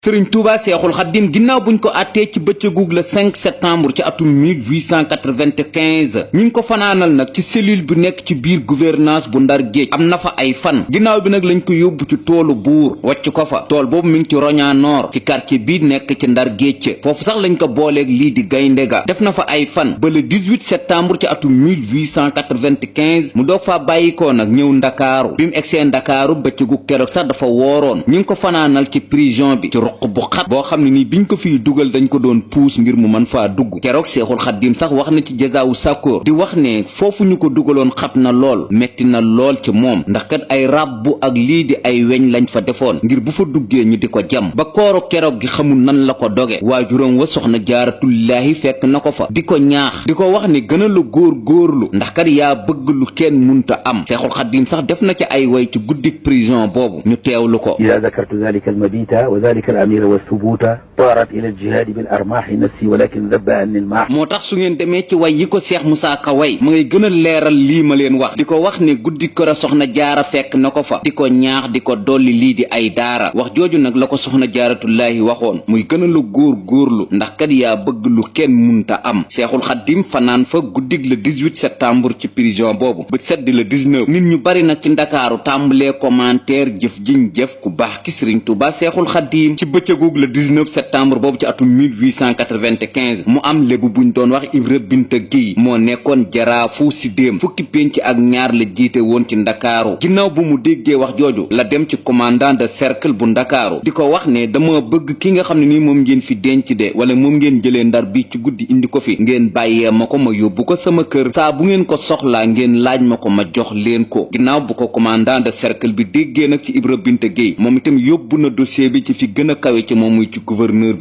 sëriñ Touba Seexul Xaddim ginnaaw buñ ko àttee ci bëccëgug le 5 septembre ci atum 1895 ñi ngi ko fanaanal nag ci cellule bi nekk ci biir gouvernance bu Ndar Géej am na fa ay fan ginnaaw bi nag lañ ko yóbbu ci toolu buur wàcc ko fa tool boobu mi ngi ci Roña Nord ci quartier bii nekk ci Ndar Géej foofu sax lañ ko booleeg lii di gaynde ga def na fa ay fan ba le 18 septembre ci atum 1895 mu doog faa bàyyikoo nag ñëw ndakaaru bi mu egsee ndakaaru bëccëgug keroog sax dafa wooroon ñi ngi ko fanaanal ci prison bi ruq bu xat boo xam ne nii biñ ko fiy dugal dañ ko doon puus ngir mu mën faa dugg keroog Seexul Xaddim sax wax na ci Jazaawu Sakkoor di wax ne foofu ñu ko dugaloon xat na lool metti na lool ci moom ndax kat ay ràbbu ak lii di ay weñ lañ fa defoon ngir bu fa duggee ñu di ko jam ba kooru keroog gi xamul nan la ko doge waajuram wa soxna Jaaratullaahi fekk na ko fa di ko ñaax di ko wax ne gën a la góorlu ndax kat yaa bëgg lu kenn munta am Seexul Xaddim sax def na ci ay way ci guddik prison boobu ñu teewlu ko ida zakartu zalika almabita wa zalika الأمير والثبوت طارت إلى الجهاد بالأرماح نفسي ولكن ذب عني الماح moo tax su ngeen demee ci way yi ko Seex Musaa Ka way ma ngay gën a leeral lii ma leen wax di ko wax ne guddi kër a soxna jaara fekk na ko fa di ko ñaax di ko dolli lii di ay daara wax jooju nag la ko soxna Jaaratullaahi waxoon muy gën a la góorlu ndax kat yaa bëgg lu kenn munta am Seexul Xaddim fanaan fa guddig le 18 septembre ci prison boobu ba seddi le 19 nit ñu bari nag ci ndakaaru tàmbalee commentaire jëf jiñ jëf ku baax ki Sëriñ Tuubaa Seexul Xaddim ci bëccëgug le 19 septembre boobu ci atum 1895 mu am lébu buñ doon wax Ibra Binta Géy moo nekkoon jaraafu Sidéem fukki pénc ak ñaar la jiite woon ci ndakaaru ginnaaw bu mu déggee wax jooju la dem ci commandant de cercle bu ndakaaru di ko wax ne dama bëgg ki nga xam ne nii moom ngeen fi denc de wala moom ngeen jëlee Ndar bi ci guddi indi ko fi ngeen bàyyee ma ko ma yóbbu ko sama kër saa bu ngeen ko soxlaa ngeen laaj ma ko ma jox leen ko ginnaaw bu ko commandant de cercle bi déggee nag ci Ibra Binta Géy moom itam yóbbu na dossier bi ci fi gën a kawe ci moom muy ci gouverneur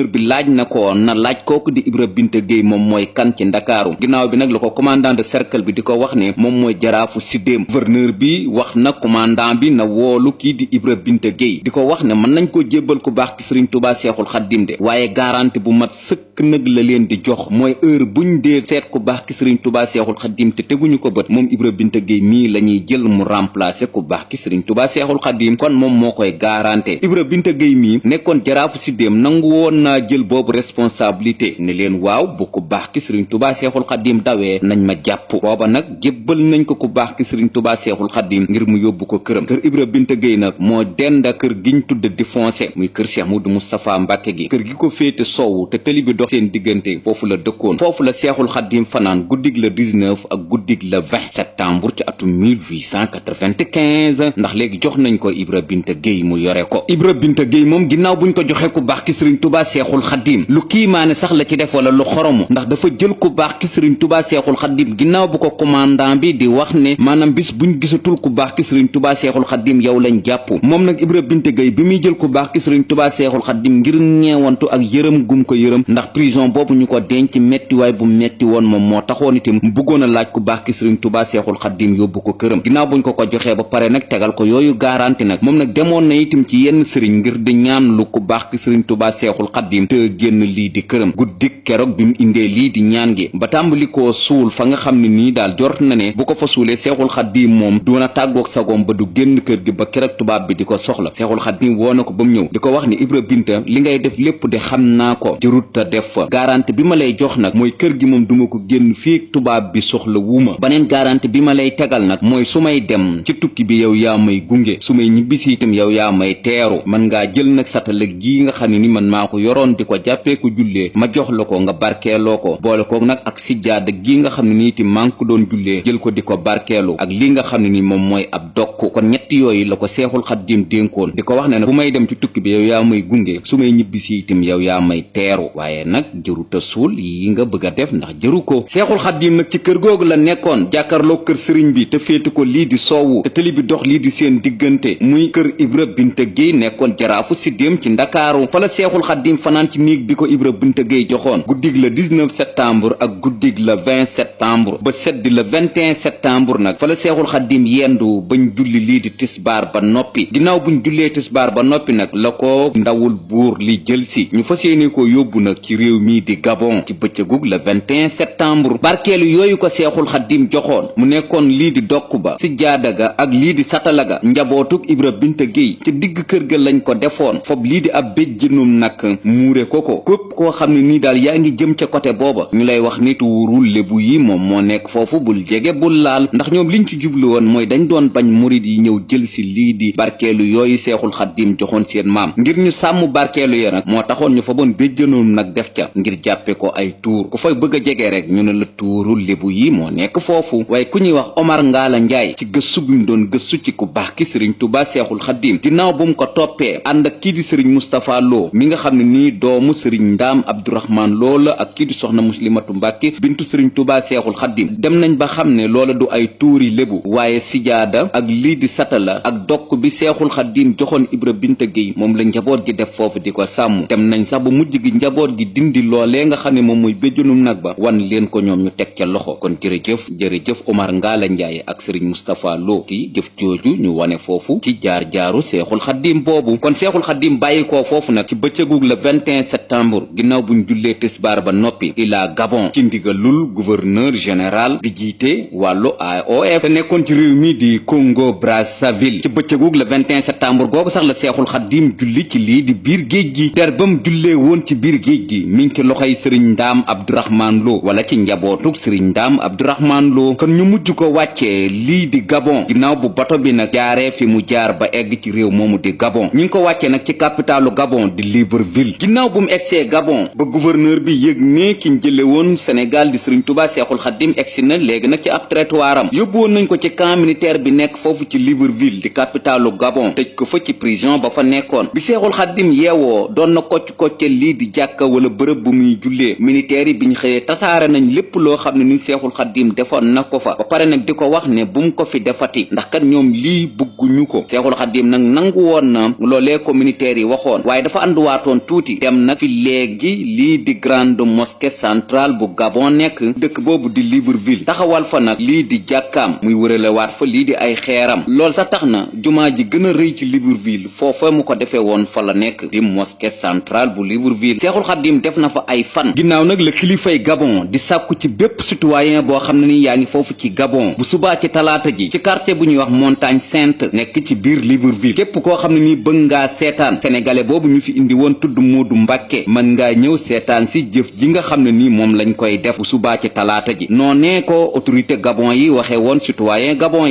bi laaj na ko na laaj kooku di Ibra Binta Géy moom mooy kan ci ndakaaru ginnaaw bi nag la ko commandant de cercle bi di ko wax ne moom mooy jaraafu Sidéem gouverneur bi wax na commandant bi na woolu kii di Ibra Binta Géy di ko wax ne mën nañ ko jébbal ku baax ki Sëriñ Tuubaa Seexul Xaddim de waaye garanti bu mat sëkk nag la leen di jox mooy heure buñ dee seet ku baax ki Sëriñ Tuubaa Seexul Xaddim te teguñu ko bët moom Ibra Binta Géy mii la ñuy jël mu remplacer ku baax ki Sëriñ Tuubaa Seexul Xaddim kon moom moo koy garanté Ibra Binta Géy mii nekkoon jaraafu Sidéem nangu woon naa jël boobu responsabilité ne leen waaw bu ku baax ki Sëriñ Tuubaa Seexul Xaddim dawee nañ ma jàpp booba nag jébbal nañ ko ku baax ki Sëriñ Tuubaa Seexul Xaddim ngir mu yóbbu ko këram kër Ibra Binta Géy nag moo denda kër giñ tudde di foncé muy kër Cheikh Modou Moustapha Mbàkke gi kër gi ko féete soowu te tëli bi dox seen diggante foofu la dëkkoon foofu la Seexul Xaddim fanaan guddig le 19 ak guddig le 20 septembre ci atum 1895 ndax léegi jox nañ ko Ibra Binta Géy mu yore ko Ibra Binta Géy moom ginnaaw buñ ko joxe ku baax ki Sëriñ Tuubaa Seexul Xaddim lu kiimaane sax la ci def wala lu xoromu ndax dafa jël ku baax ki Sëriñ Tuubaa Seexul Xaddim ginnaaw bu ko commandant bi di wax ne maanaam bis buñ gisatul ku baax ki Sëriñ Tuubaa Seexul Xaddim yow lañ jàpp moom nag Ibra Binta Géy bi muy jël ku baax ki Sëriñ Tuubaa Seexul Xaddim ngir ñeewantu ak yërëm gum ko yërëm ndax prison boobu ñu ko denc mettiwaay bu metti woon moom moo taxoon itam bëggoon a laaj ku baax ki Sëriñ Tuubaa Seexul Xaddim yóbbu ko këram ginnaaw buñ ko joxee ba pare nag tegal ko yooyu garanti nag moom nag demoon na itam ci yenn sëriñ ngir di ñaan lu ku baax ki Sëriñ Tuubaa Seexul Xaddim te génn lii di këram guddik keroog bi mu indee lii di ñaan gi ba tàmbali koo suul fa nga xam ne nii daal jort na ne bu ko fa suulee Seexul Xaddim moom doona tàggoog sagoom ba du génn kër gi ba keroog tubaab bi di ko soxla Seexul Xaddim woo na ko ba mu ñëw di ko wax ni Ibra Binta li ngay def lépp de xam naa ko jërut ta def fa garanti bi ma lay jox nag mooy kër gi moom duma ko génn fii tubaab bi soxla wuuma baneen garanti bi ma lay tegal nag mooy su may dem ci tukki bi yow yaa may gunge su may ñibbisi itam yow yaa may teeru man ngaa jël nag satala gii nga xam ne ni man maa ko yoroon di ko jàppee ko jullee ma jox la ko nga barkeeloo ko boole ko nag ak sijjaada gii nga xam ne ni itam maa ngi ko doon jullee jël ko di ko barkeelu ak lii nga xam ne ni moom mooy ab dokk kon ñetti yooyu la ko Seexul Xaddim dénkoon di ko wax ne nag bu may dem ci tukki bi yow yaa may gunge su may ñibbisi itam yow yaa may teeru waaye nag jëruta suul yi nga bëgg a def ndax jëru ko Seexul Xaddim nag ci kër googu la nekkoon jàkkaarloo kër sëriñ bi te féete ko lii di soowu te tëli bi dox lii di seen diggante muy kër Ibra Binta Géy nekkoon jaraafu Sidéem ci ndakaaru fa la seexul xaddim fanaan ci néeg bi ko Ibra Binta Gueye joxoon guddig le 19 septembre ak guddig le 20 septembre ba seddi le 21 septembre nag fa la seexul xaddim yendu bañ julli lii di tisbaar ba noppi ginnaaw buñ jullee tisbaar ba noppi nag la ko ndawul buur li jël si ñu fas yéene ko yóbbu nag ci réew mii di Gabon ci bëccëgug le 21 septembre barkeelu yooyu ko seexul xaddim joxoon mu nekkoon lii di dokk ba si jaadaga ak lii di satalaga njabootug Ibra Binta Gueye ci digg kër ga lañ ko defoon fob lii di ab béjjënum nag muure ko képp koo xam ne nii daal yaa ngi jëm ca côté booba ñu lay wax nit wuurul lébu yi moom moo nekk foofu bul jege bul laal ndax ñoom liñ ci jublu woon mooy dañ doon bañ murid yi ñëw jël si lii di barkeelu yooyu seexul xaddim joxoon seen maam ngir ñu sàmm barkeelu ya nag moo taxoon ñu fa boon béjjënum nag def ca ngir jàppe ko ay tuur ku fay bëgg a jege rek ñu ne la tuurul lébu yi moo nekk foofu waaye ku ñuy wax Omar Ngalla Njaay ci gëstu bi mu doon gëstu ci ku baax ki sëriñ Tuubaa seexul xaddim ginnaaw bu mu ko toppee ànd ak kii di sëriñ Moustapha Lo mi nga xam ne nii doomu sëriñ Ndaam Abdourahman Lo la ak kii di soxna Muslimatu Mbàkke bintu sëriñ Tuubaa seexul xaddim dem nañ ba xam ne loola du ay tuuri lébu waaye sijaada ak lii di satala ak dokk bi seexul xaddim joxoon Ibra Binta Gueye moom la njaboot gi def foofu di ko sàmm dem nañ sax ba mujj gi njaboot gi dindi loolee nga xam ne moom mooy béjjunum nag ba wan leen ko ñoom ñu teg ca loxo kon jërëjëf Omar Ngalla Njaay ak sëriñ Moustapha Lo ki jëf jooju ñu wane foofu ci jaar-jaaru seexul xaddim boobu kon seexul xaddim bàyyi ko foofu nag ci bëccëgug le 21 septembre ginnaaw buñ jullee tisbaar ba noppi ila Gabon ci ndigalul gouverneur général bi jiite wàllu AOF te nekkoon ci réew mi di Congo Brazzaville ci bëccëgug le 21 septembre googu sax la seexul xaddim julli ci lii di biir géej gi ter bam jullee woon ci biir géej gi mi ngi ci loxoy sëriñ Ndaam Abdourahman Lo wala ci njabootug sëriñ Ndaam Abdourahman Lo kon ñu mujj ko wàccee lii di Gabon ginnaaw bu bato bi nag jaaree fi mu jaar ba egg ci réew moomu di Gabon ñi ngi ko wàccee nag ci capitalu Gabon di Libreville ginnaaw bu mu egsee Gabon ba gouverneur bi yëg ne ki njële woon Sénégal di sëriñ Tuubaa seexul xaddim egsi na léegi nag ci ab trottoir am yóbbu woon nañ ko ci camp militaire bi nekk foofu ci Libreville di capitalu Gabon tëj ko fa ci prison ba fa nekkoon bi seexul xaddim yeewoo doon na kocc-kocce lii di jàkka wala bërëb bu muy jullee militaire yi biñ xëyee tasaare nañ lépp loo xam ne ni seexul xaddim defoon na ko fa ba pare nag di ko wax ne bu mu ko fi defati ndax kat ñoom lii bëgguñu ko seexul xaddim nag nangu woon na loolee ko militaire yi waxoon waaye dafa ànduwaatoon tuuti dem nag fi léegi lii di grande mosquée centrale bu Gabon nekk dëkk boobu di Libreville taxawal fa nag lii di jàkkaam muy wëralewaat fa lii di ay xeeram loolu sax tax na jumaa ji gën a rëy ci Libreville foofa mu ko defee woon fa la nekk di mosquée centrale bu Libreville seexul xaddim def na fa ay fan ginnaaw nag la kilifay Gabon di sàkku ci bépp citoyen boo xam ne ni yaa ngi foofu ci Gabon bu subaa ci talaata ji ci quartier bu ñuy wax Montagne Sainte nekk ci biir Libreville képp koo xam ne nii bëgg ngaa seetaan sénégalais boobu ñu fi indi woon tudd Moodu Mbàkke mën ngaa ñëw seetaan si jëf ji nga xam ne nii moom lañ koy def bu subaa ci talaata ji noonee ko autorité Gabon yi waxee woon citoyen Gabon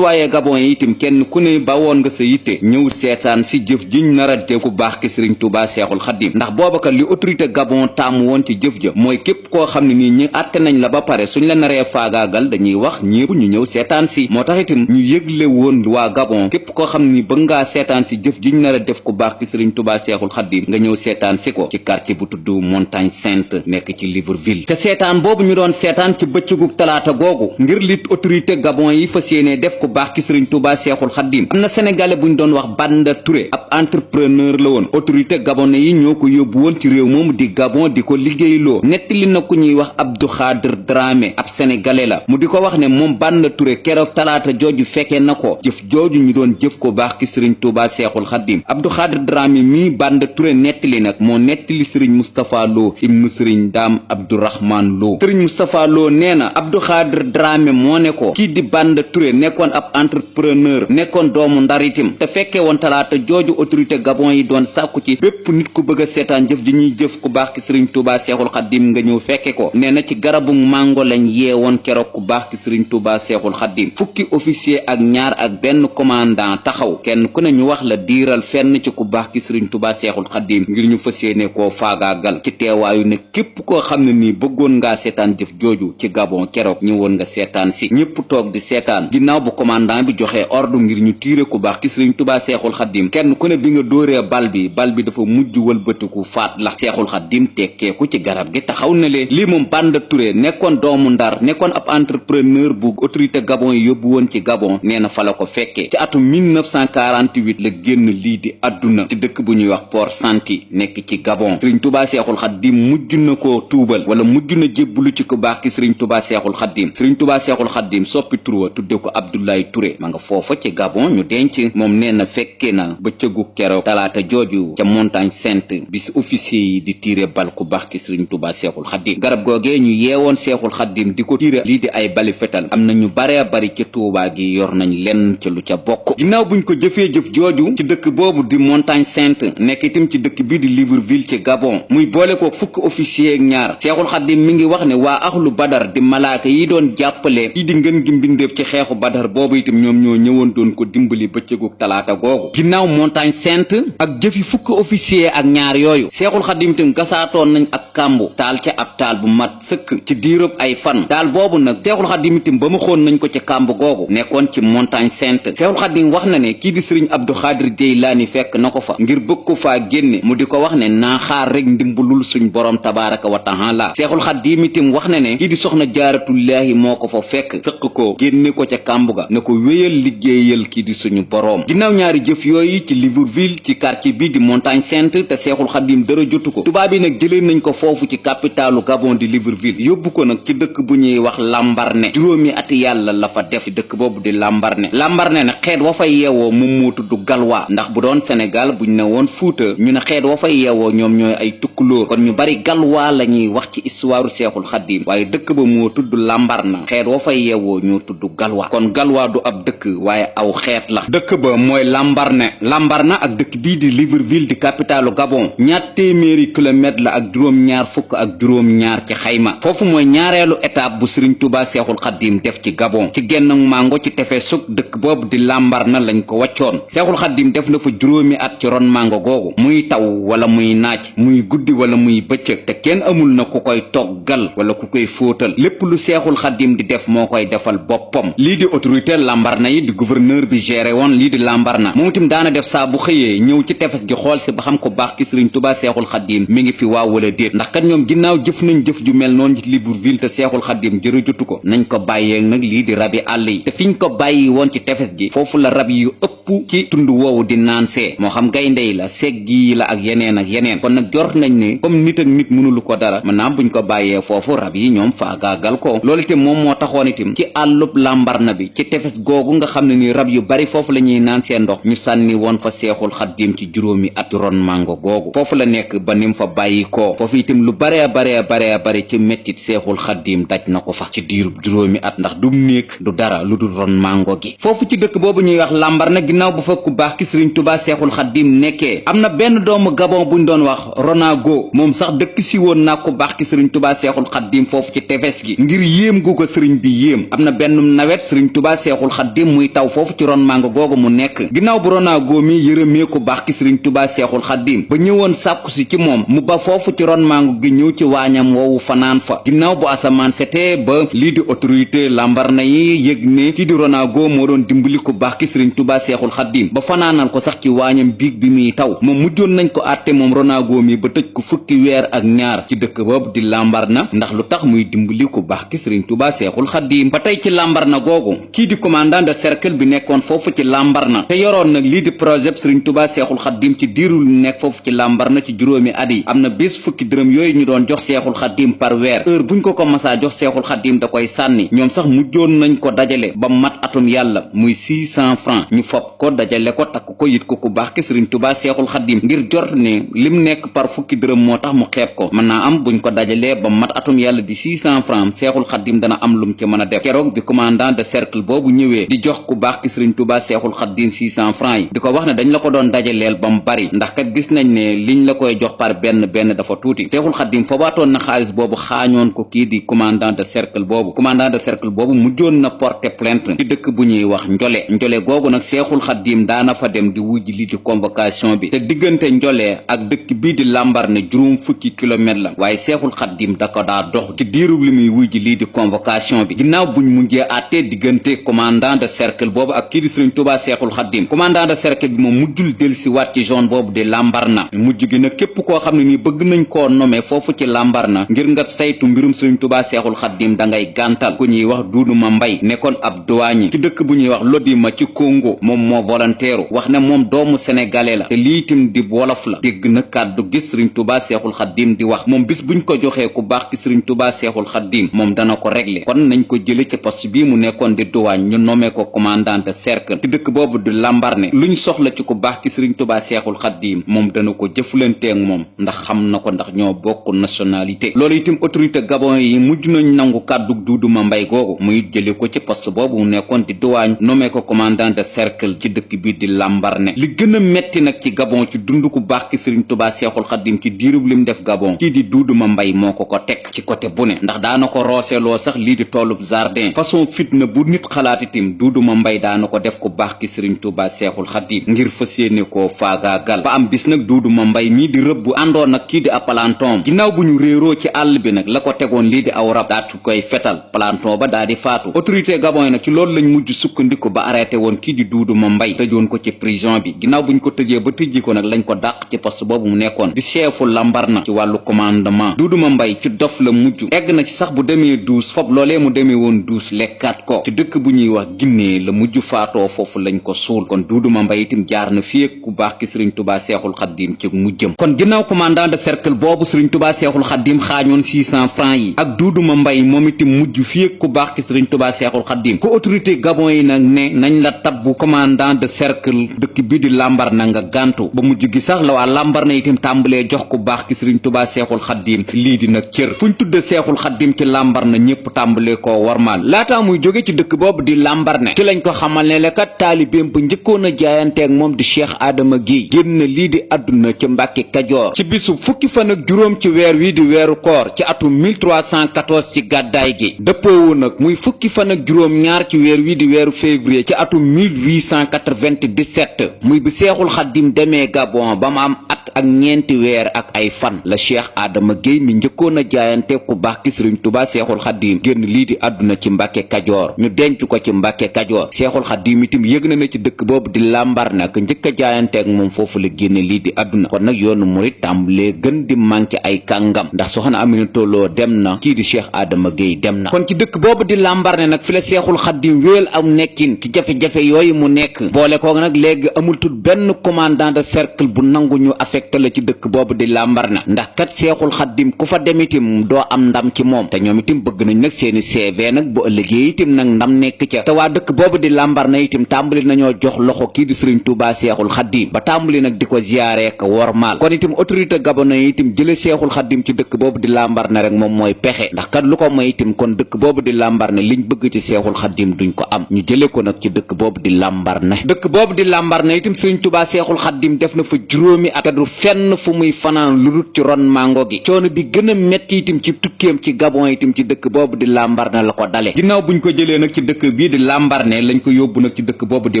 yi itam kenn ku ne ba woon nga sa yitte ñëw seetaan si jëf jiñ nar a def ku baax ki Sëriñ Tuubaa Seexul Xaddim ndax boobakat li autorité Gabon taamu woon ci jëf ja mooy képp koo xam ne nii ñi àtte nañ la ba pare suñ la naree faagaagal dañuy wax ñépp ñu ñëw seetaan si moo tax itam ñu yëgle woon waa Gabon képp koo xam ni bëgg ngaa seetaan si jëf jiñ nar a def ku baax ki Sëriñ Tuubaa Seexul Xaddim nga ñëw seetaan si ko ci quartier bu tudd Montagne Sainte nekk ci Libreville te seetaan boobu ñu doon seetaan ci bëccëgu talaata googu ngir lit autorité Gabon yi fas yéene def ku baax ki Sëriñ Tuubaa Seexul Xaddim am na sénégalais bu ñu doon wax Banda Touré ab entrepreneur la woon autorité gabonais yi ñoo ko yóbbu woon ci réew moomu di Gabon di ko liggéeyloo nettali na ku ñuy wax Abdou Khadir Dramé ab sénégalais la mu di ko wax ne moom Banda Touré keroog talaata jooju fekkee na ko jëf jooju ñu doon jëf ko baax ki Sëriñ Tuubaa Seexul Xaddim Abdou Khadir Dramé mii Banda Touré nettali nag moo nettali Sëriñ Moustapha Lo ibnu Sëriñ Daam Abdourahman Lo Sëriñ Moustapha Lo nee na Abdou Khadir Dramé moo ne ko kii di Banda Touré nekkoon ab entrepreneur nekkoon doomu Ndar itam te fekkee woon talaata jooju autorité Gabon yi doon sàkku ci bépp nit ku bëgg a seetaan jëf ji ñuy jëf ku baax ki Sëriñ Tuubaa Seexul Xaddim nga ñëw fekke ko nee na ci garabu mango lañ yeewoon keroog ku baax ki Sëriñ Tuubaa Seexul Xaddim fukki officier ak ñaar ak benn commandant taxaw kenn ku ne ñu wax la diiral fenn ci ku baax ki Sëriñ Tuubaa Seexul Xaddim ngir ñu fas yéene koo faagaagal ci teewaayu ne képp koo xam ne nii bëggoon ngaa seetaan jëf jooju ci Gabon keroog ñëwoon nga seetaan si ñépp toog di seetaan ginnaaw bu commandant bi joxee ordre ngir ñu tiire ku baax ki Sëriñ Tuubaa Seexul Xaddim kenn ku ne bi nga dóoree bal bi dafa mujj wëlbatiku faat la Seexul Xaddim tekkeeku ci garab gi taxaw na leen lii moom Banda Touré nekkoon doomu Ndar nekkoon ab entrepreneur bu autorité Gabon yi yóbbu woon ci Gabon nee na fa la ko fekkee ci atum 1948 la génn lii di àdduna ci dëkk bu ñuy wax Port Santi nekk ci Gabon. sëriñ Tuubaa Seexul Xaddim mujj na koo tuubal wala mujj na jébbalu ci ku baax ki sëriñ Tuubaa Seexul Xaddim. sëriñ Tuubaa Seexul Xaddim soppi tur wa tudde ko Abdoulaye Touré ma nga foofa ci Gabon ñu denc. moom nee na fekkee na bëccëgu keroog talaata jooju ca Montagne Sainte bis officier yi di tiire bal ku baax ki sëriñ Tuubaa Seexul Xaddim. garab googee ñu yeewoon Seexul Xaddim di ko tiire lii di ay bali fetal am na ñu bare bari ca Tuubaa gi yor nañ lenn ca lu ca bokk. ginnaaw buñ ko jëfee jëf jooju ci dëkk boobu di Montagne Sainte nekk itam ci dëkk bii di Libreville ci Gabon muy boole ko fukk officier ak ñaar Seexul Xaddim mi ngi wax ne waa axlu Badar di malaaka yi doon jàppale kii di ngën gi mbindeef ci xeexu Badar boobu itam ñoom ñoo ñëwoon doon ko dimbali bëccëgu talaata googu. ginnaaw Montagne Sainte ak jëfi fukk officier ak ñaar yooyu Seexul Xaddim itam gasaatoon nañ ak kàmbu taal ca ab taal bu mat sëkk ci diirub ay fan taal boobu nag Seexul Xaddim itam ba mu xoon nañ ko ca kàmb googu nekkoon ci Montagne Sainte. Seexul Xaddim wax na ne kii di sëriñ Abdou Xaadir Jeylaani fekk na ko fa ngir bëgg ko faa génne mu di ko wax ne naa xaar rek ndimbalul suñ borom tabaaraka wa taala. Seexul Xaddim itam wax na ne kii di soxna jaaratullaahi moo ko fa fekk sëq ko génne ko ca kàmb ga ne ko wéyal liggéeyal kii di suñu borom. ginnaaw ñaari jëf yooyu ci Libreville ci quartier bi di Montagne Sainte te Seexul Xaddim dara jotu ko tubaab yi nag jëlee nañ ko foofu ci capitalu Gabon di Libreville yóbbu ko nag ci dëkk bu ñuy wax Lambaréné juróomi ati yàlla la fa def ci dëkk boobu di Lambaréné nag xeet wa fay yeewoo moom moo tudd galwaa ndax bu doon Sénégal buñ ne woon Fuuta ñu ne xeet wa fay yeewoo ñoom ñooy ay tukkulóor kon ñu bari galwaa la ñuy wax ci histoire Seexul Xaddim waaye dëkk ba moo tudd Lambaréné xeet wa fay yeewoo ñoo tudd galwaa kon galwaa du ab dëkk waaye aw xeet la. dëkk ba mooy Lambaréné ak dëkk bii di Libreville di capitalu Gabon ñaar téeméeri kilomètre la ak juróom-ñaar fukk ak juróom-ñaar ci xayma foofu mooy ñaareelu étape bu sëriñ Tuubaa Seexul Xaddim def ci Gabon ci genn mango ci tefesug dëkk boobu di Lambaréné lañ ko wàccoon Seexul Xaddim def na fa juróomi at ci ron mango googu muy taw wala muy naaj muy guddi wala muy bëccëg te kenn amul na ku koy toggal wala ku koy fóotal lépp lu Seexul Xaddim di def moo koy defal boppam. lii di autorité Lambaréné yi di gouverneur bi géré woon lii di Lambaréné moom itam daana def saa bu xëyee ñëw ci tefes gi xool si ba xam ko baax ki sëriñ Tuubaa Seexul Xaddim mi ngi fi waaw wala déet ndax kat ñoom ginnaaw jëf nañ jëf ju mel noonu ci Libreville te Seexul Xaddim jërëjotu ko nañ ko bàyyeeg nag lii di rabi àll yi te fiñ ko bàyyi woon ci tefes gi foofu la rab yu ëpp ci tund woowu di naan see moo xam gaynde yi la seggi yi la ak yeneen kon nag jort nañ ne comme nit ak nit mënulu ko dara maanaam buñ ko bàyyee foofu rab yi ñoom faagaagal ko loolu itam moom moo taxoon itam ci àllub Lambaréné bi ci tefes googu nga xam ne ni rab yu bari foofu la ñuy naan seen ndox ñu sànni woon fa Seexul Xaddim ci juróomi at ron mango googu foofu la nekk ba nim fa bàyyi ko foofu itam lu bare ci mettit Seexul Xaddim daj na ko fa ci diirub juróomi at ndax du néeg du dara lu dul ron mango gi foofu ci dëkk boobu ñuy wax Lambaréné ginnaaw bu fa ku baax ki sëriñ Tuubaa Seexul Xaddim nekkee am na benn doomu Gabon buñ doon wax Ronago moom sax dëkk si woon naa ku baax ki sëriñ Tuubaa Seexul Xaddim foofu ci tefes gi ngir yéem gu ko sëriñ bi yéem am na benn nawet sëriñ Tuubaa Seexul Xaddim muy taw foofu ci ron mango googu mu nekk ginnaaw bu Ronago mi yërëmee ku baax ki sëriñ Tuubaa Seexul Xaddim ba ñëwoon sàkku si ci moom mu ba foofu ci ron mango gi ñëw ci waañam woowu fanaan fa ginnaaw bu asamaan setee ba lii di autorité Lambaréné yi yëg ne kii di Ronago moo doon dimbali ku baax ki sëriñ Tuubaa Seexul Xaddim ba fanaanal ko sax ci waañam biig bi muy taw moom mujjoon nañ ko àtte moom Ronago mi ba tëj ko fukki weer ak ñaar ci dëkk boobu di Lambaréné ndax lu tax muy dimbali ku baax ki sëriñ Tuubaa Seexul Xaddim ba tey ci Lambaréné googu kii di commandant de cercle bi nekkoon foofu ci Lambaréné te yoroon nag lii di projet sëriñ Tuubaa Seexul Xaddim ci diirul nekk foofu ci Lambaréné ci juróomi at yi am na bés fukki dërëm yooyu ñu doon jox Seexul Xaddim par weer heure buñ ko masaa jox Seexul Xaddim da koy sànni ñoom sax mujjoon nañ ko dajale ba mat atum yàlla muy 600 francs ñu fopp ko dajale ko takk ko yit ko ku baax ki sëriñ Tuubaa Seexul Xaddim ngir jort ne lim nekk par fukki dërëm moo tax mu xeeb ko mën naa am buñ ko dajalee ba mat atum yàlla di 600 francs Seexul Xaddim dana am lum ci mën a def keroog bi commandant de cercle boobu ñëwee di jox ku baax ki sëriñ Tuubaa Seexul Xaddim 600 francs yi di ko wax ne dañ la ko doon dajaleel ba mu bari ndax kat gis nañ ne liñ la koy jox par benn dafa tuuti Seexul Xaddim foobaatoon na xaalis boobu xaañoon ko kii di commandant de cercle boobu mujjoon na porter plainte ci dëkk bu ñuy wax njole googu nag Seexul Xaddim daana fa dem di wujj lii di convocation bi te diggante njole ak dëkk bii di Lambaréné juróom fukki kilomètre la waaye Seexul Xaddim da ko daa dox ci diirub li muy wujj lii di convocation bi ginnaaw buñ mujjee àttee diggante commandant de cercle boobu ak kii di sëriñ Tuubaa Seexul Xaddim commandant de cercle bi moom mujjul del si waat ci zone boobu di Lambaréné mujj gi nag képp koo xam ne nii bëgg nañ koo nommer foofu ci Lambaréné ngir nga saytu mbirum sëriñ Tuubaa Seexul Xaddim da ngay gàntal ku ñuy wax Duudu Ma Mbay nekkoon ab douanier ci dëkk bu ñuy wax Lodima ci Congo moom moo moo volontaire wax ne moom doomu sénégalais la te lii itam di wolof la dégg na kàddu gi sëriñ Tuubaa Seexul Xaddim di wax moom bis buñ ko joxee ku baax ki sëriñ Tuubaa Seexul Xaddim moom dana ko régler kon nañ ko jële ci poste bii mu nekkoon di douane ñu nommé ko commandant de cercle ci dëkk boobu di Lambaréné luñ soxla ci ku baax ki sëriñ Tuubaa Seexul Xaddim moom dana ko jëflanteeg moom ndax xam na ko ndax ñoo bokk nationalité loolu itam autorité gabon yi mujj nañ nangu kàddu Duudu Mambay googu muy jële ko ci poste boobu mu nekkoon di douane nommé ko commandant de cercle ci dëkk bi di Lambaréné li gën a metti nag ci gabon ci dund ku baax ki sëriñ Tuubaa Seexul Xaddim ci diirub lim def gabon kii di Duudu Mambay moo ko teg ci côté bu ne ndax daana ko rooseloo sax lii di toolub jardin façon fitna bu nit xalaat itam Duudu Mambay daana ko def ku baax ki sëriñ Tuubaa Seexul Xaddim ngir fas yéene koo faagaagal ba am bis nag Duudu Mambay mii di rëbb àndoon nag kii di ab palanton ginnaaw bu ñu réeroo ci àll bi nag la ko tegoon lii di aw rab daatu koy fetal palanton ba daa di faatu autorité gabon yi nag ci loolu lañ mujj sukkandiku ba arrêté woon kii di Duudu Mambay tëjoon ko ci prison bi ginnaaw buñ ko tëjee ba tëjji ko nag lañ ko dàq ci poste boobu mu nekkoon di chefu Lambaréné ci wàllu commandement Duudu Mambay ci dof la mujj egg na ci sax bu demee duus fob loolee mu demee woon duus lekkaat ko ci dëkk bu ñuy wax Guinée la mujj faatoo foofu lañ ko suul kon Duudu Mambay itam jaar na fii ak ku baax ki sëriñ Tuubaa Seexul Xaddim ci mujjëm kon ginnaaw commandant de cercle boobu sëriñ Tuubaa Seexul Xaddim xaañoon 600 francs yi ak Duudu Mambay moom itam mujj fii ak ku baax ki sëriñ Tuubaa Seexul Xaddim ko autorité gabon yi nag ne nañ la tabbu commandant de cercle dëkk bi di Lambaréné nga gàntu ba mujj gi sax la waa Lambaréné itam tàmbalee jox ku baax ki sëriñ Tuubaa Seexul Xaddim lii di nag cër fuñ tudde Seexul Xaddim ci Lambaréné ñépp tàmbalee koo warmaal laataa muy jóge ci dëkk boobu di Lambaréné ci lañ ko xamal ne la kat taalibeem bu njëkkoon a jaayanteeg moom di Cheikh Adama Guèye génn lii di àdduna ci Mbàkke Kajoor ci bisu fukki fan ak juróom ci weer wi di weeru koor ci atum 1314 ci gàddaay gi dëppoowu nag muy fukki fan ak juróom ñaar ci weer wi di weeru février ci atum 1897 muy bi Seexul Xaddim demee Gabon ba mu am at ak ñeenti weer ak ay fan la Cheikh Adama Guèye mi njëkkoon a jaayante ku baax ki sëriñ Tuubaa Seexul Xaddim génn lii di àdduna ci Mbàkke Kajoor ñu denc ko ci Mbàkke Kajoor Seexul Xaddim itam yëg na ci dëkk boobu di Lambaréné nag njëkk a jaayanteeg moom foofu la génne lii di àdduna kon nag yoonu murit tàmbalee gën di manqué ay kàngam ndax soxna Aminata Lo dem na kii di Cheikh Adama Guèye dem na kon ci dëkk boobu di Lambaréné nag fi la Seexul Xaddim wéel am nekkin ci jafe-jafe yooyu mu nekk boole koog nag léegi amul tut benn commandant de cercle bu nangu ñu affecté la ci dëkk boobu di Lambaréné ndax kat Seexul Xaddim ku fa dem itam doo am ndam ci moom te ñoom itam bëgg nañ nag seeni CV nag bu ëllëgee itam nag ndam nekk ca te waa dëkk boobu di Lambaréné itam tàmbali nañoo jox loxo kii di sëriñ Tuubaa Seexul Xaddim ba tàmbali nag di ko ziyaare ka wormaal kon itam autorité gabonais itam jële Seexul Xaddim ci dëkk boobu di Lambaréné rek moom mooy pexe ndax kat lu ko may itam kon dëkk boobu di Lambaréné liñ bëgg ci Seexul Xaddim duñ ko am ñu jële ko nag ci dëkk boobu di Lambaréné dëkk boobu di Lambaréné itam sëriñ Tuubaa Seexul Xaddim def na fa juróomi at du fenn fu muy fanaan lu dul ci ron mango gi coono bi gën a metti itam ci tukkeem ci Gabon itam ci dëkk boobu di Lambaréné la ko dale ginnaaw buñ ko jëlee nag ci dëkk bii di Lambaréné lañ ko yóbbu nag ci dëkk boobu di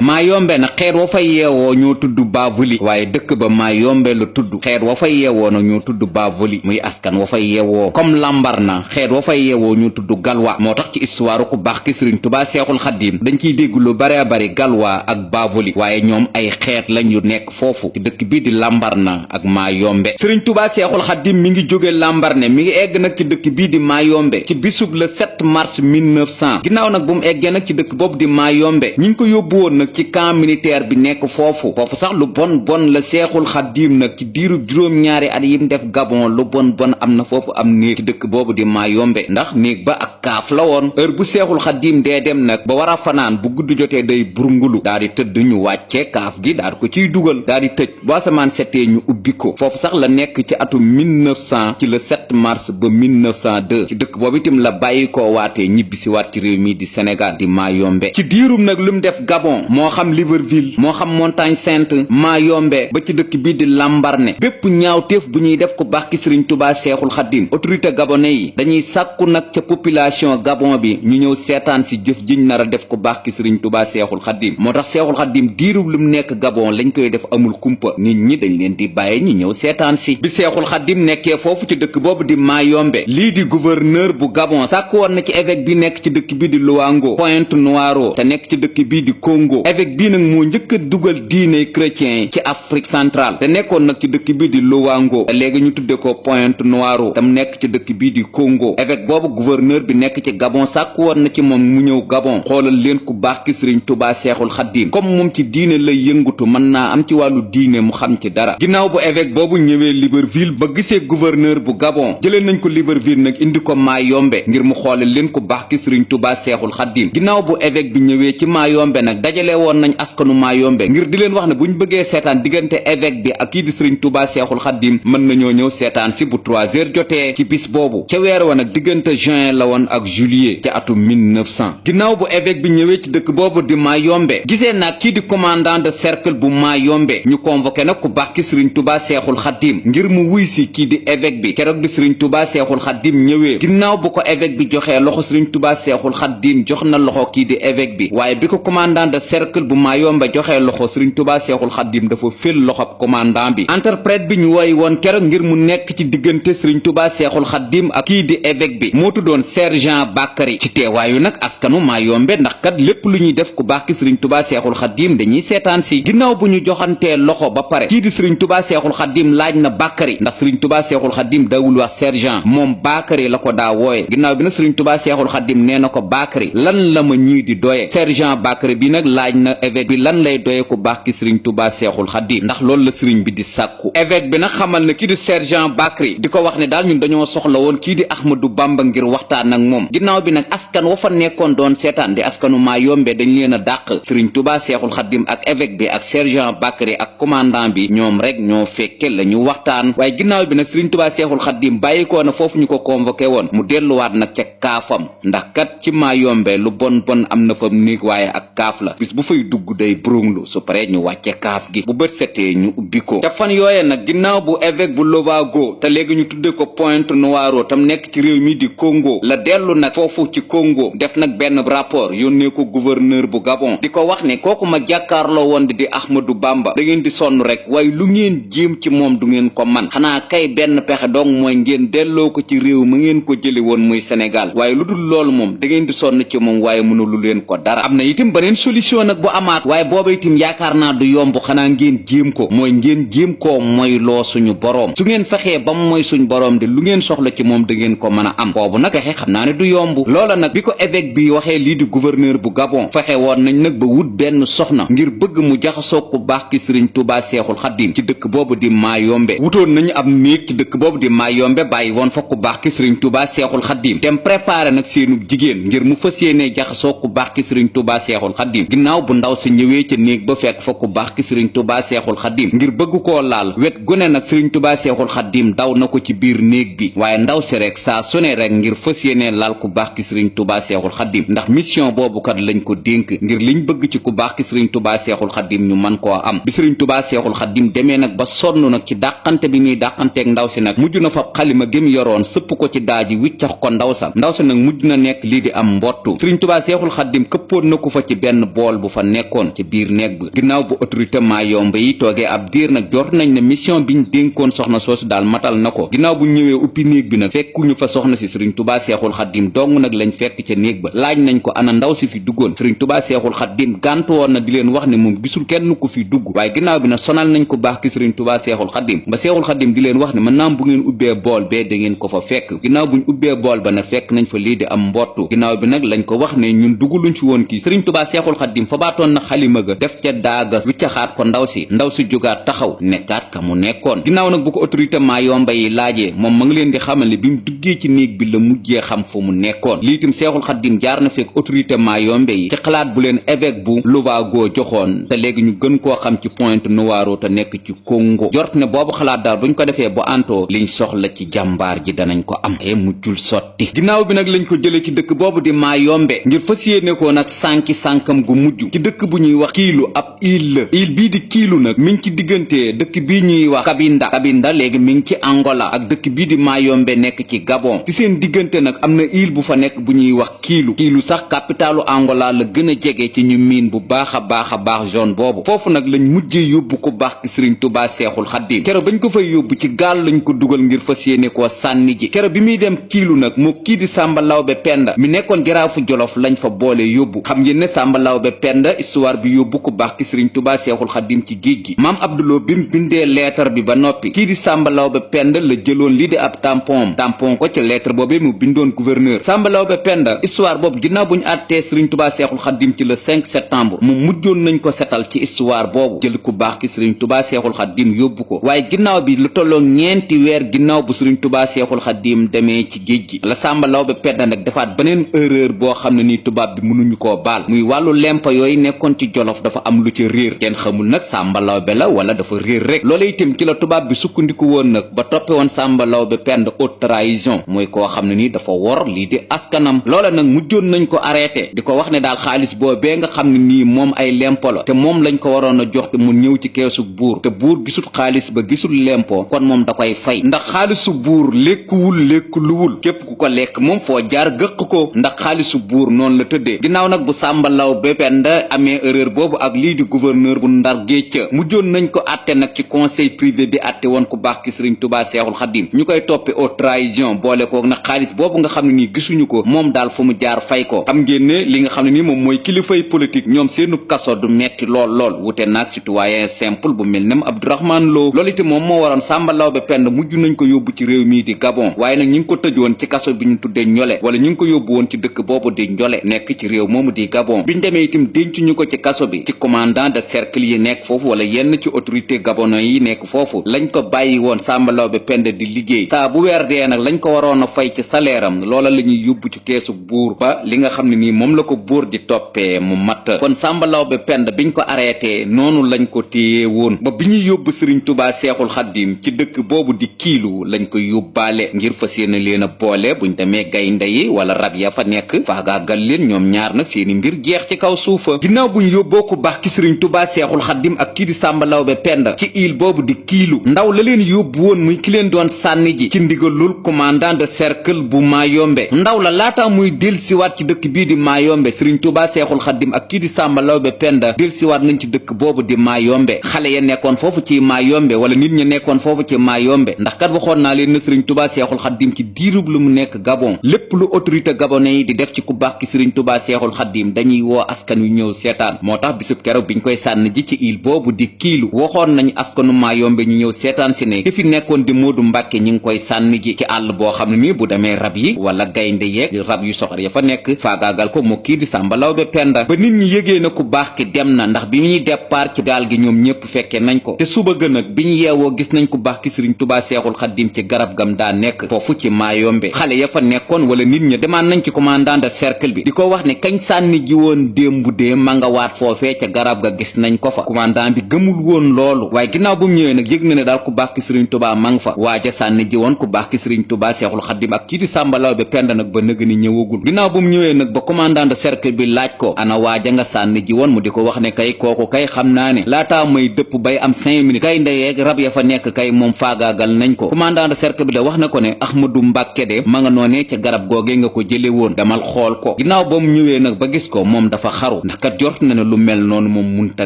Mayombe nag xeet wa fa yeewoo ñoo tudd Bavoli waaye dëkk ba Mayombe la tudd xeet wa fa yeewoo nag ñoo tudd Bavoli muy askan wa fa yeewoo comme Lambaréné xeet wa fa yeewoo ñoo tudd Galwa moo tax ci histoire ku baax ki sëriñ Tuubaa Seexul Xaddim dañ ciy dégg lu bare bari Galwa ak Bavoli waaye ñoom ay xeet lañ yu nekk foofu ci dëkk bii di Lambaréné ak Mayombe sëriñ Tuubaa Seexul Xaddim mi ngi jóge Lambaréné mi ngi egg nag ci dëkk bii di Mayombe ci bisub le 7 mars 1900 ginnaaw nag bu mu eggee nag ci dëkk boobu di Mayombe ñi ngi ko yóbbu woon nag ci camp militaire bi nekk foofu sax lu bon la Seexul Xaddim nag ci diiru juróom-ñaari at yim def Gabon lu bon am na foofu am néeg ci dëkk boobu di Mayombe ndax néeg ba ak kaaf la woon heure bu Seexul Xaddim dee dem nag ba war a fanaan bu guddi jotee day burngulu daal di tëdd ñu wàcce kaaf gi daal ko ciy dugal daal di tëj bu asamaan setee ñu ubbi ko foofu sax la nekk ci atum 1900 ci le 7 mars ba 1902 ci dëkk boobu itam la bàyyi koo waatee ñibbisi waat ci réew mi di Sénégal di Mayombe ci diirum nag lu mu def Gabon moo xam Libreville moo xam Montagne Sainte Mayombe ba ci dëkk bii di Lambaréné bépp ñaawteef bu ñuy def ku baax ki sëriñ Tuubaa Seexul Xaddim autorité gabonais yi dañuy sàkku nag ca population Gabon bi ñu ñëw seetaan si jëf jiñ nar a def ku baax ki sëriñ Tuubaa Seexul Xaddim moo tax Seexul Xaddim diirub lu mu nekk Gabon lañ koy def amul kumpa nit ñi dañ leen di bàyyi ñu ñëw seetaan si bi Seexul Xaddim nekkee foofu ci dëkk boobu boobu di Mayombe lii di gouverneur bu Gabon sàkk woon na ci évêque bi nekk ci dëkk bi di Luango Pointe-Noire te nekk ci dëkk bi di Congo évêque bii nag moo njëkk a dugal diine chrétien yi ci Afrique centrale te nekkoon nag ci dëkk bi di Luango te léegi ñu tudde ko Pointe-Noire tam nekk ci dëkk bi di Congo évêque boobu gouverneur bi nekk ci Gabon sàkk woon na ci moom mu ñëw Gabon xoolal leen ku baax ki Sëriñ Tuubaa Seexul Xaddiim comme moom ci diine lay yëngutu mën naa am ci wàllu diine mu xam ci dara ginnaaw bu évêque boobu ñëwee Libreville ba gisee gouverneur bu Gabon jëlee nañ ko Libreville nag indi ko Mayombe ngir mu xoolal leen ku baax ki Sëriñ Tuubaa Seexul Xaddiim ginnaaw bu évêque bi ñëwee ci Mayombe nag dajale woon nañ askanu Mayombe ngir di leen wax ne buñ bëggee seetaan diggante évêque bi ak kii di Sëriñ Tuubaa Seexul Xaddiim mën nañoo ñëw seetaan si bu 3 heures jotee ci bis boobu ca weer wa nag diggante juin la woon ak juillet ci atum 1900 ginnaaw bu évêque bi ñëwee ci dëkk boobu di Mayombe gisee nag kii di commandant de cercle bu Mayombe ñu convoqué nag ku baax ki Sëriñ Tuubaa Seexul Xaddiim ngir mu wuy si kii di évêque bi keroog di Sëriñ Tuubaa Seexul Xaddiim ñëwee ginnaaw bu ko évêque bi joxee loxo Sëriñ Tuubaa Seexul Xaddiim jox na loxo kii di évêque bi waaye bi ko commandant de cercle bu Mayombe joxee loxo Sëriñ Tuubaa Seexul Xaddiim dafa fél loxob commandant bi interprète bi ñu woy woon keroog ngir mu nekk ci diggante Sëriñ Tuubaa Seexul Xaddiim ak kii di évêque bi moo tuddoon sergent Bakary ci teewaayu nag askanu Mayombe ndax kat lépp lu ñuy def ku baax ki Sëriñ Tuubaa Seexul Xaddiim dañuy seetaan si ginnaaw bu ñu joxantee loxo ba pare kii di Sëriñ Tuubaa Seexul Xaddiim laaj na Bakary ndax Sëriñ Tuubaa Seexul Xaddiim daawul wax sergent moom Bakary la ko daa wooye ginnaaw bi nag Sëriñ Tuubaa Seexul Xaddiim nee na ko Bakary lan la ma ñii di doye sergent Bakary bi nag laaj na évêque bi lan lay doye ku baax ki Sëriñ Tuubaa Seexul Xaddiim ndax loolu la sëriñ bi di sàkku évêque bi nag xamal na kii di sergent Bakary di ko wax ne daal ñun dañoo soxla woon kii di Ahmadou Bamba ngir waxtaan ak moom ginnaaw bi nag askan wa fa nekkoon doon seetaan di askanu Mayombe dañ leen a dàq Sëriñ Tuubaa Seexul Xaddiim ak évêque bi ak sergent Bakary ak commandant bi ñoom rek ñoo fekke la ñu waxtaan waaye ginnaaw bi nag Sëriñ Tuubaa Seexul Xaddiim bàyyikoo na foofu ñu ko convoqué woon mu delluwaat nag ca kaafam ndax kat ci Mayombe lu bon bon am na fa néeg waaye ak kaaf la bis bu fay dugg day brunglu su paree ñu wàcce kaaf gi bu bët setee ñu ubbi ko ca fan yooye nag ginnaaw bu évêque bu Luango te léegi ñu tudde ko Pointe-Noire tam nekk ci réew mi di Congo la dellu nag foofu ci Congo def nag benn rapport yónnee ko gouverneur bu Gabon di ko wax ne kooku ma jàkkaarloo woon di Ahmadou Bamba da ngeen di sonn rek waaye lu ngeen jéem ci moom du ngeen ko man xanaa kay benn pexe dong mooy ngeen delloo ko ci réew ma ngeen ko jële woon muy Sénégal waaye lu dul loolu moom da ngeen di sonn ci moom waaye mënulu leen ko dara am na itam beneen solution nag bu amaat waaye booba itam yaakaar naa du yomb xanaa ngeen jéem ko mooy ngeen jéem koo mooy loo suñu boroom su ngeen fexee ba mooy suñu boroom de lu ngeen soxla ci moom da ngeen ko mën a am boobu nag fexe xam naa ne du yomb loola nag bi ko évêque bi waxee lii di gouverneur bu Gabon fexe woon nañ nag ba wut benn soxna ngir bëgg mu jaxasoo ku baax ki Sëriñ Tuubaa Seexul Xaddiim ci dëkk boobu di Mayombe wutoon nañu ab néeg ci dëkk boobu di Mayombe bàyyi woon fa ku baax ki Sëriñ Tuubaa Seexul Xaddiim dem préparé nag seenu jigéen ngir mu fas yéenee jaxasoo ku baax ki Sëriñ Tuubaa Seexul Xaddiim ginnaaw bu ndaw si ñëwee ca néeg ba fekk fa ku baax ki Sëriñ Tuubaa Seexul Xaddiim ngir bëgg koo laal wet gune nag Sëriñ Tuubaa Seexul Xaddiim daw na ko ci biir néeg bi waaye ndaw si rek saa su ne rek ngir fas yéenee laal ku baax ki Sëriñ Tuubaa Seexul Xaddiim ndax mission boobu kat lañ ko dénk ngir liñ bëgg ci ku baax ki Sëriñ Tuubaa Seexul Xaddiim ñu man koo am bi Sëriñ Tuubaa Seexul Xaddiim demee nag ba sonn nag ci dàqante bi muy dàqanteeg ndaw si nag mujj na fa xalima gém yoroon sëpp ko ci daaji wiccax ko ndaw sa nag mujj na nekk lii di am mbottu Sëriñ Tuubaa Seexul Xaddiim këppoon na ko fa ci benn bool bu fa nekkoon ci biir néeg bi ginnaaw bu autorité Mayombe yi toogee ab diir nag jort nañ ne mission biñ dénkoon soxna soosu daal matal na ko ginnaaw bu ñëwee uppi néeg bi nag fekkuñu fa soxna si Sëriñ Tuubaa Seexul Xaddiim dong nag lañ fekk ca néeg ba laaj nañ ko ana ndaw si fi duggoon Sëriñ Tuubaa Seexul Xaddiim gàntu woon na di leen wax ne moom gisul kenn ku fi dugg waaye ginnaaw bi nag sonal nañ ko baax ki Sëriñ Tuubaa Seexul Xaddiim ba Seexul Xaddiim di leen wax ne mën naam bu ngeen ubbee bool bee da ngeen ko fa fekk ginnaaw buñ ubbee bool ba nag fekk nañ fa lii di am mbottu ginnaaw bi nag lañ ko wax ne ñun duguluñ ci woon kii Sëriñ Tuubaa Seexul Xaddiim fa baatoon na xalima ga def ca daaga wiccaxaat ko ndaw si jógaat taxaw nekkaat ka mu nekkoon ginnaaw nag bu ko autorité Mayombe yi laajee moom ma ngi leen di xamal ne bi mu duggee ci néeg bi la mujjee xam fu mu nekkoon lii itam Seexul Xaddiim jaar na fekk autorité Mayombe yi ci xalaat bu leen évêque bu Luango joxoon te léegi ñu gën koo xam ci Pointe-Noire te nekk ci Congo jort ne boobu xalaat daal buñ ko defee bu antoo liñ soxla ci jàmbaar ji danañ ko am e mujjul sotti ginnaaw bi nag lañ ko jëlee ci dëkk boobu di Mayombe ngir fas yéene ko nag sànkam gu mujj ci dëkk bu ñuy wax Kiilu ab île la île bii di Kiilu nag mi ngi ci diggante dëkk bii ñuy wax Cabinda léegi mi ngi ci Angola ak dëkk bii di Mayombe nekk ci Gabon ci seen diggante nag am na île bu fa nekk bu ñuy wax Kiilu sax capitalu Angola la gën a jege ci ñu miin bu baax a baax zone boobu foofu nag lañ mujjee yóbbu ko baax ki Sëriñ Tuubaa Seexul Xaddiim keroog bañ ko fay yóbbu ci gaal lañ ko dugal ngir fas yéene koo sànni ji kero bi muy dem kiilu nag moo kii di Samba Lawbe Penda mi nekkoon jaraafu Jolof lañ fa boole yóbbu xam ngeen ne Samba Lawbe Penda histoire bi yóbbu ku baax ki Sëriñ Tuubaa Seexul Xaddim ci géej gi maam Abduloo bi mu bindee lettre bi ba noppi kii di Samba Lawbe Penda la jëloon lii di ab tampon ko ci lettre boobee mu bindoon gouverneur Samba Lawbe Penda histoire boobu ginnaaw bu ñu àttee Sëriñ Tuubaa Seexul Xaddim ci le 5 septembre mu mujjoon nañ ko setal ci histoire boobu jël ku baax ki Sëriñ Tuubaa Seexul Xaddim yóbbu ko waaye ginnaaw bi lu tolloo ñeenti weer ginnaaw bu Sëriñ Tuubaa Seexul Xaddim demee ci géej gi la Samba Lawbe Penda nag defaat beneen erreur boo xam ne nii tubaab bi mënuñu koo baal muy wàllu lempa yooyu nekkoon ci Jolof dafa am lu ci réer kenn xamul nag Samba Lawbe la wala dafa réer rek loola itam ci la tubaab bi sukkandiku woon nag ba toppe woon Samba Lawbe Penda haute trahison mooy koo xam ne nii dafa wor lii di askanam loola nag mujjoon nañ ko arrêté di ko wax ne daal xaalis boobee nga xam ne nii moom ay lempo la te moom lañ ko waroon a jox te mu ñëw ci keesu buur te buur gisul xaalis ba gisul lempo kon moom da koy fay ndax xaalisu buur lekkuwul képp ku ko lekk moom foo jaar gëq ko ndax xaalisu buur noonu la tëddee ginnaaw nag bu Samba Lawbe Penda amee erreur boobu ak lii di gouverneur bu Ndar Géej mujjoon nañ ko àtte nag ci conseil privé bi àtte woon ku baax ki Sëriñ Tuubaa Seexul Xaddim ñu koy toppe haute trahison boole ko nag xaalis boobu nga xam ne nii gisuñu ko moom daal fu mu jaar fay ko xam ngeen ne li nga xam ne nii moom mooy kilifay politique ñoom seenu kaso du metti lool wute naag citoyen simple bu mel nem Abdourahmane Lo loolu itam moom moo waroon Samba Lawbe Penda mujj nañ ko yóbbu ci réew mii di Gabon waaye nag ñu ngi ko tëjoon ci kaso bi ñu tuddee Njole wala ñu ngi ko yóbbu woon ci dëkk boobu di Njole nekk ci réew moomu di Gabon biñ demee itam dencuñu ko ci kaso bi ci commandant de cercle yi nekk foofu wala yenn ci autorité gabonais yi nekk foofu lañ ko bàyyi woon Samba Lawbe Penda di liggéey saa bu weer dee nag lañ ko waroon a fay ci salaire am loola la ñuy yóbbu ci keesu buur ba li nga xam ne nii moom la ko buur di toppee mu mat kon Samba Lawbe Penda biñ ko arrêté noonu lañ ko téye woon ba bi ñuy yóbbu Sëriñ Tuubaa Seexul Xaddim ci dëkk boobu di kiilu lañ ko yóbbaale ngir fas yéene leen a boole buñ demee gaynde yi wala rab ya fa nekk faagaagal leen ñoom ñaar nag seeni mbir jeex ci kaw suufa ginnaaw buñ yóbboo ku baax ki Sëriñ Tuubaa Seexul Xaddim ak kii di Samba Lawbe Penda ci île boobu di kiilu ndaw la leen yóbbu woon muy ki leen doon sànni ji ci ndigalul commandant de cercle bu Mayombe ndaw la laata muy delsiwaat ci dëkk bii di Mayombe Sëriñ Tuubaa Seexul Xaddim ak kii di Samba Lawbe Penda delsiwaat nañ ci dëkk boobu di Mayombe xale ya nekkoon foofu ci Mayombe wala nit ña nekkoon foofu ci Mayombe ndax kat waxoon naa leen na Sëriñ Tuubaa Seexul Xaddim ci diirub lu mu nekk Gabon lépp lu autorité gabonais yi di def ci ku baax ki Sëriñ Tuubaa Seexul Xaddim dañuy woo askan wi ñëw seetaan moo tax bisub keroog biñ koy sànn ji ci île boobu di kiilu waxoon nañ askanu Mayombe ñu ñëw seetaan si ne ki fi nekkoon di Moodu Mbàkke ñi ngi koy sànni ji ci àll boo xam ne mi bu demee rab yi wala gaynde yeeg rab yu soxor ya fa nekk faagaagal ko moo kii di Samba Lawbe Penda ba nit ñi yëgee na ku baax ki dem na ndax bi ñuy départ ci gaal gi ñoom ñépp fekkee nañ ko te suba gën ak bi ñu yeewoo gis nañ ku baax ki Sëriñ Tuubaa Seexul Xaddim ci garab gam daa nekk foofu ci Mayombe xale ya fa nekkoon wala nit ña demaan nañ ci commandant de cercle bi di ko wax ne kañ sànni ji woon démbu dee ma nga waat foofee ca garab ga gis nañ ko fa commandant bi gëmul woon loolu waaye ginnaaw bu mu ñëwee nag yëg na ne daal ku baax ki Sëriñ Tuubaa ma nga fa waaja sànni ji woon ku baax ki Sëriñ Tuubaa Seexul Xaddim ak kii di Samba Lawbe Penda nag ba nëg ni ñëwagul ginnaaw bu mu ñëwee nag ba commandant de cercle bi laaj ko ana waaja nga sànni ji woon mu di ko wax ne kay kooku kay xam naa ne laataa may dëpp bay am 5 minutes kay ndeyeeg rab ya fa nekk kay moom faagaagal nañ ko commandant de cercle bi da wax na ko ne Ahmadu Mbàkke de ma nga noonee ca garab googee nga ko jële woon damal xool ko ginnaaw ba mu ñëwee nag ba gis ko moom dafa xaru ndax kat jort na ne lu mel noonu moom munta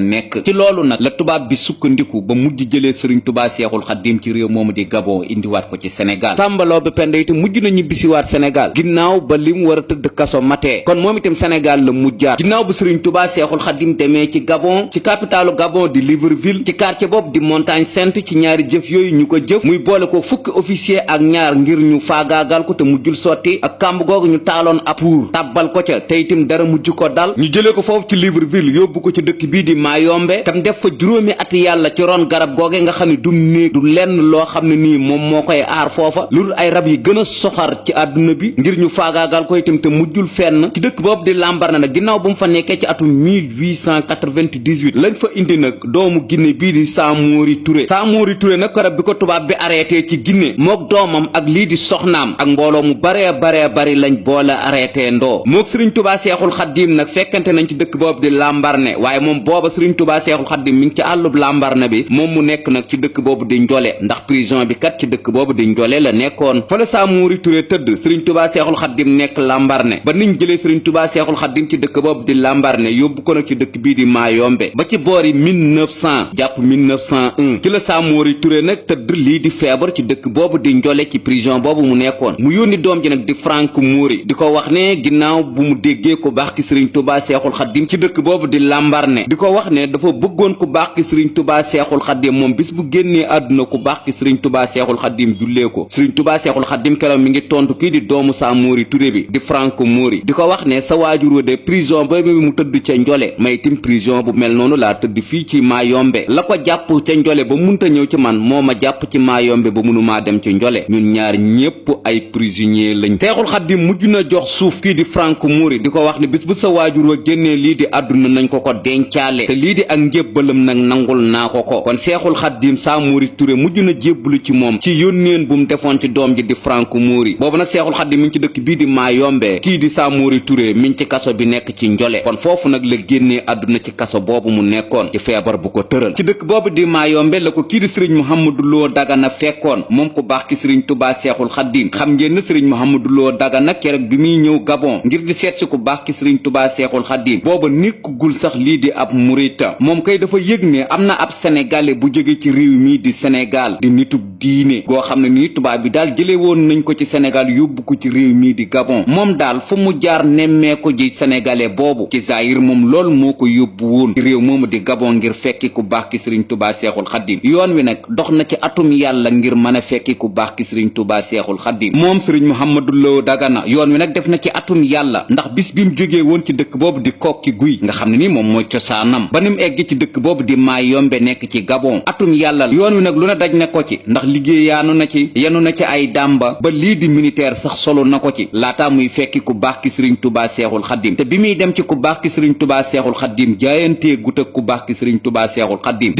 nekk ci loolu nag la tubaab bi sukkandiku ba mujj jëlee Sëriñ Tuubaa Seexul Xaddim ci réew moomu di Gabon indiwaat ko ci Sénégal Samba Lawbe Penda itam mujj na ñibbisiwaat Sénégal ginnaaw ba lim war a tëdd kaso matee kon moom itam Sénégal la mujjaat ginnaaw bu Sëriñ Tuubaa Seexul Xaddim demee ci Gabon ci capitalu Gabon di Libreville ci quartier boobu di Montagne Sainte ci ñaari jëf yooyu ñu ko jëf muy boole ko fukki officier ak ñaar ngir ñu faagaagal ko te mujjul sotti ak kàmb googu ñu taaloon ab pour tàbbal ko ca te itam dara mujj ko dal ñu jëlee ko foofu ci Libreville yóbbu ko ci dëkk bii di Mayombe tam def fa juróomi at yàlla ci ron garab googe nga xam ne du néeg du lenn loo xam ne nii moom moo koy aar foofa lu dul ay rab yi gën a soxar ci àdduna bi ngir ñu faagaagal ko itam te mujjul fenn ci dëkk boobu di Lambaréné nag ginnaaw bu mu fa nekkee ci atum 1898 lañ fa indi nag doomu Guinée bii di Samori Touré nag karab bi ko tubaab bi arrêté ci Guinée mook doomam ak lii di soxnaam ak mbooloo mu baree bari lañ boole arrêté ndoo mook Sëriñ Tuubaa Seexul Xaddim nag fekkante nañ ci dëkk boobu di Lambaréné waaye moom booba Sëriñ Tuubaa Seexul Xaddim mi ngi ci àllub Lambaréné bi moom mu nekk nag ci dëkk boobu di Njole ndax prison bi kat ci dëkk boobu di Njole la nekkoon fa la Samori Touré tëdd Sëriñ Tuubaa Seexul Xaddim nekk Lambaréné ba niñ jëlee Sëriñ Tuubaa Seexul Xaddim ci dëkk boobu di Lambaréné yóbbu ko nag ci dëkk bii di Mayombe ba ci boori 1900 jàpp 1901 ci la Samori Touré nag tëdd lii di feebar ci dëkk boobu di Njole ci prison boobu mu nekkoon mu yónni doom ji nag di Frank Mouri di ko wax ne ginnaaw bu mu déggee ku baax ki Sëriñ Tuubaa Seexul Xaddim ci dëkk boobu di Lambaréné di ko wax ne dafa bëggoon ku baax ki Sëriñ Tuubaa Seexul Xaddim moom bis bu génnee àdduna ku baax ki Sëriñ Tuubaa Seexul Xaddim jullee ko Sëriñ Tuubaa Seexul Xaddim keroog mi ngi tontu kii di doomu Saa Mouri Touré bi di Frank Mouri di ko wax ne sa waajur de prison ba mu tëdd ca Njole may tim prison bu mel noonu laa tëdd fii ci Mayombe la ko jàpp ca Njole ba munta ñëw ci man moo ma jàpp ci Mayombe ba mënumaa dem ci Njole ñun ñaar ñépp ay prisonnier lañ Seexul Xaddim mujj na jox suuf kii di Frank Mouri di ko wax ne bis bu sa waajur wa génnee lii di àdduna nañ ko ko dencaale te lii di ak njébbalam nag nangul naa ko ko kon Seexul Xaddim Saa Mouri Touré mujj na jébbalu ci moom ci yónneen bu mu defoon ci doom ji di Frank Mouri boobu nag Seexul Xaddim mi ngi ci dëkk bii di Mayombe kii di Saa Mouri Touré mi ngi ci kaso bi nekk ci Njole kon foofu nag la génnee àdduna ci kaso boobu mu nekkoon ci feebar bu ko tëral ci dëkk boobu di Mayombe la ko kii di Sëriñ Mouhamadou Lo Dagana fekkoon moom ku baax ki Sëriñ Tuubaa Seexul Xaddim xam ngeen ne Sëriñ Mouhamadou Lo Dagana keroog bi muy ñëw Gabon ngir di seet si ku baax ki Sëriñ Tuubaa Seexul Xaddim booba nekkugul sax lii di ab murita moom kay dafa yëg ne am na ab sénégalais bu jóge ci réew mi di Sénégal di nitub diine goo xam ne nii tubaab bi daal jële woon nañ ko ci Sénégal yóbbu ko ci réew mi di Gabon moom daal fu mu jaar nemmee ko ji sénégalais boobu ci zahir moom lool moo ko yóbbu woon ci réew moomu di Gabon ngir fekki ku baax ki Sëriñ Tuubaa Seexul Xaddim yoon wi nag dox na ci atum yàlla ngir mën a fekki ku baax ki Sëriñ Tuubaa Seexul Xaddim moom Sëriñ Mouhamadou Lo Dagana yoon wi nag def na ci atum yàlla ndax bis bi mu jógee woon ci dëkk boobu di Kokki Guy nga xam ne ni moom mooy cosaanam ba ni mu egg ci dëkk boobu di Mayombe nekk ci Gabon atum yàlla yoon wi nag lu ne daj na ko ci ndax liggéey yaanu na ci yenu na ci ay dàmba ba lii di militaire sax solo na ko ci laataa muy fekki ku baax ki Sëriñ Tuubaa Seexul Xaddim te bi muy dem ci ku baax ki Sëriñ Tuubaa Seexul Xaddim jaayantee gut ak ku baax ki Sëriñ Tuubaa Seexul Xaddim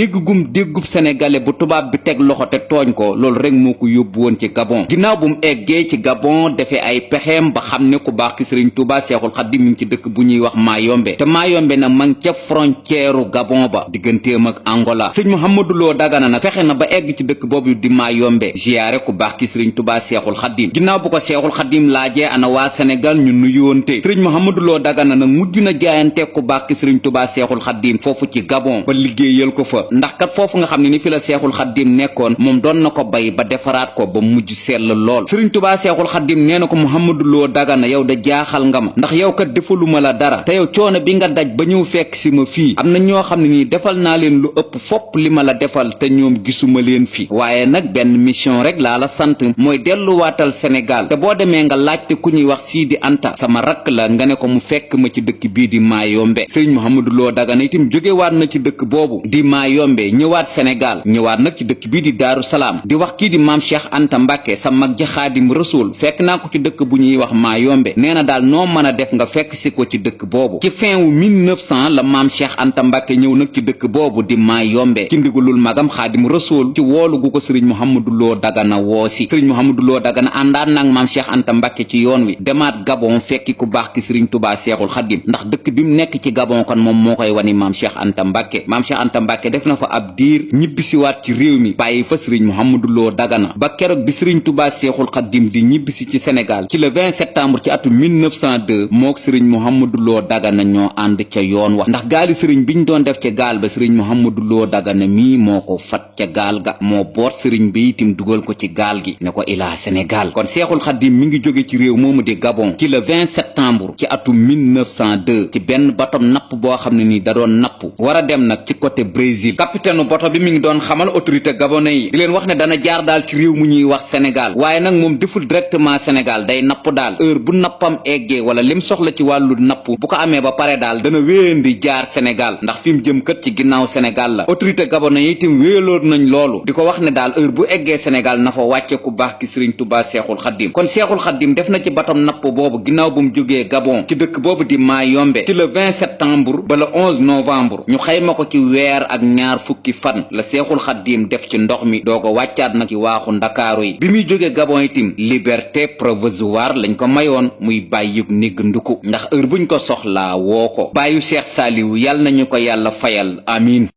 déggub sénégalais bu tubaab bi teg loxo te tooñ ko loolu rek moo ko yóbbu woon ci Gabon ginnaaw bu mu eggee ci Gabon defee ay pexeem ba xam ne ku baax ki Sëriñ Tuubaa Seexul Xaddim mi ngi ci dëkk bu ñuy wax Mayombe te Mayombe nag ma ngi ca frontière Gabon ba digganteem ak Angola Sëriñ Mouhamadou Lo Dagana nag fexe na ba egg ci dëkk boobu di Mayombe ziyaare ku baax ki Sëriñ Tuubaa Seexul Xaddim ginnaaw bu ko Seexul Xaddim laajee ana waa Sénégal ñu nuyoonte Sëriñ Mouhamadou Lo Dagana nag mujj na jaayante ku baax ki Sëriñ Tuubaa Seexul Xaddim foofu ci Gabon ba liggéeyal ko fa ndax kat foofu nga xam ne ni fi la Seexul Xaddim nekkoon moom doon na ko bay ba defaraat ko ba mujj sell lool Sëriñ Tuubaa Seexul Xaddim nee na ko Mouhamadou Lo Dagana yow de jaaxal nga ma ndax yow kat defaluma la dara te yow coono bi nga daj ba ñëw fekk si ma fii am na ñoo xam ne nii defal naa leen lu ëpp fopp li ma la defal te ñoom gisuma leen fi waaye nag benn mission rek laa la sant mooy delluwaatal Sénégal te boo demee nga laajte ku ñuy wax Sidi Anta sama rakk la nga ne ko mu fekk ma ci dëkk bii di Mayombe Sëriñ Mouhamadou Lo Dagana itam jógewaat na ci dëkk boobu di Mayombe ñëwaat Sénégal ñëwaat nag ci dëkk bii di Daaru Salaam di wax kii di maam Cheikh Anta Mbàkke sa mag ja Xaadim Rasuul fekk naa ko ci dëkk bu ñuy wax Mayombe nee na daal noo mën a def nga fekk si ko ci dëkk boobu ci fin wu 1900 la maam Cheikh Anta Mbàkke ñëw nag ci dëkk boobu di Mayombe ci ndigalul magam Xaadim Rasuul ci woolu gu ko Sëriñ Mouhamadou Lo Dagana woosi Sëriñ Mouhamadou Lo Dagana àndaan nag maam Cheikh Anta Mbàkke ci yoon wi demaat Gabon fekki ku baax ki Sëriñ Tuubaa Seexul Xaddim ndax dëkk bi mu nekk ci Gabon kon moom moo koy wani maam Cheikh Anta Mbàkke maam Cheikh Anta Mbàkke def na fa ab diir ñibbisiwaat ci réew mi bàyyi fa Sëriñ Mouhamadou Lo Dagana ba keroog bi Sëriñ Tuubaa Seexul Xaddim di ñibbisi ci Sénégal ci le 20 septembre ci atu 1902 mook Sëriñ Mouhamadou Lo Dagana ñoo ànd ca yoon wax ndax gaali sëriñ biñ doon def ca gaal ba Sëriñ Mouhamadou Lo Dagana mii moo ko fat ca gaal ga moo boot sëriñ bi itam dugal ko ci gaal gi ne ko ilaa Sénégal kon Seexul Xaddim mi ngi jóge ci réew moomu di Gabon ci le 20 septembre ci atu 1902 ci benn batom napp boo xam ne ni da doon napp war a dem nag ci côté Brésil capitaine bato bi mi ngi doon xamal autorité gabonais yi di leen wax ne dana jaar daal ci réew mu ñuy wax Sénégal waaye nag moom deful directement Sénégal day napp daal heure bu nappam eggee wala lim soxla ci wàllu napp bu ko amee ba pare daal dana wéyandi jaar Sénégal ndax fi mu jëm kët ci ginnaaw Sénégal la autorité gabonais yi itam wéyaloon nañ loolu di ko wax ne daal heure bu eggee Sénégal na fa wàcce ku baax ki Sëriñ Tuubaa Seexul Xaddim kon Seexul Xaddim def na ci batom napp boobu ginnaaw bu mu jógee Gabon ci dëkk boobu di Mayombe ci le 20 septembre ba le 11 novembre ñu xayma ko ci weer ak ñaar fukki fan la Seexul Xaddim def ci ndox mi doogo wàccaat nag ci waaxu Ndakaaru yi bi muy jógee Gabon itam liberté provisoire lañ ko mayoon muy bàyyug négg nduku ndax heure buñ ko soxlaa woo ko bàyyu Cheikh Saliou yàlla nañu ko yàlla fayal amiin